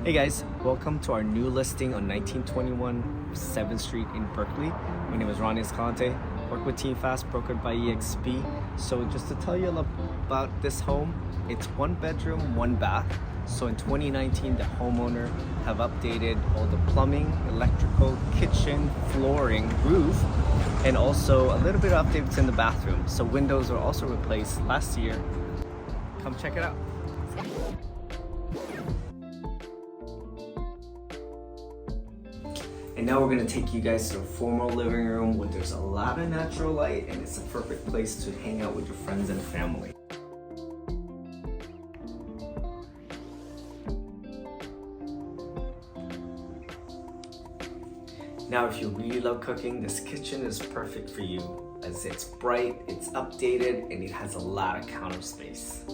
Hey guys, welcome to our new listing on 1921 7th Street in Berkeley. My name is Ronnie Escalante, work with Team Fast, brokered by EXP. So just to tell you about this home, it's 1 bedroom, 1 bath. So in 2019, the homeowner have updated all the plumbing, electrical, kitchen, flooring, roof, and also a little bit of updates in the bathroom. So windows are also replaced last year. Come check it out. And now we're gonna take you guys to the formal living room where there's a lot of natural light and it's a perfect place to hang out with your friends and family. Now if you really love cooking, this kitchen is perfect for you as it's bright, it's updated, and it has a lot of counter space.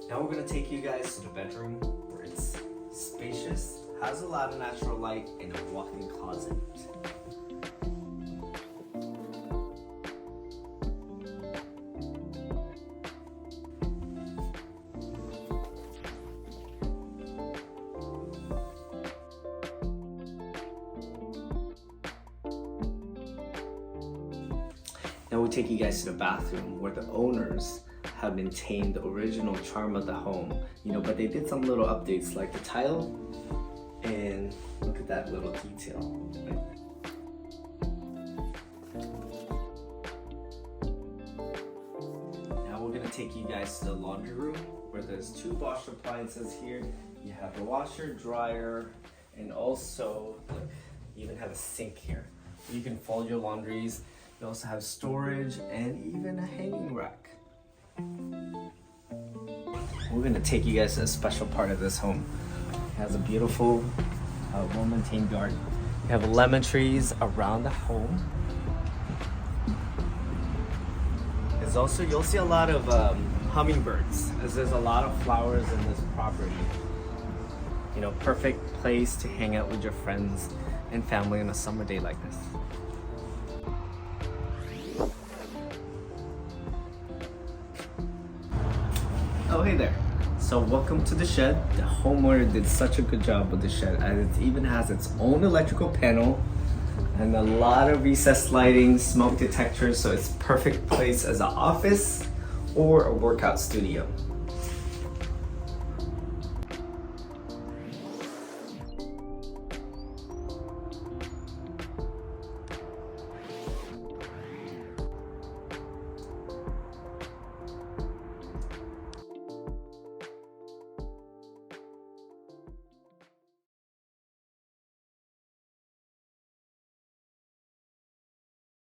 Now we're going to take you guys to the bedroom where it's spacious, has a lot of natural light, and a walk-in closet. Now we'll take you guys to the bathroom where the owners have maintained the original charm of the home, but they did some little updates like the tile, and look at that little detail. Now we're gonna take you guys to the laundry room where there's 2 washer appliances here. You have the washer, dryer, and also look, you even have a sink here. You can fold your laundries. You also have storage and even a hanging rack. We're gonna take you guys to a special part of this home. It has a beautiful, well-maintained garden. You have lemon trees around the home. There's also, you'll see a lot of hummingbirds, as there's a lot of flowers in this property. Perfect place to hang out with your friends and family on a summer day like this. Oh, hey there. So welcome to the shed. The homeowner did such a good job with the shed, as it even has its own electrical panel and a lot of recessed lighting, smoke detectors, so it's perfect place as an office or a workout studio.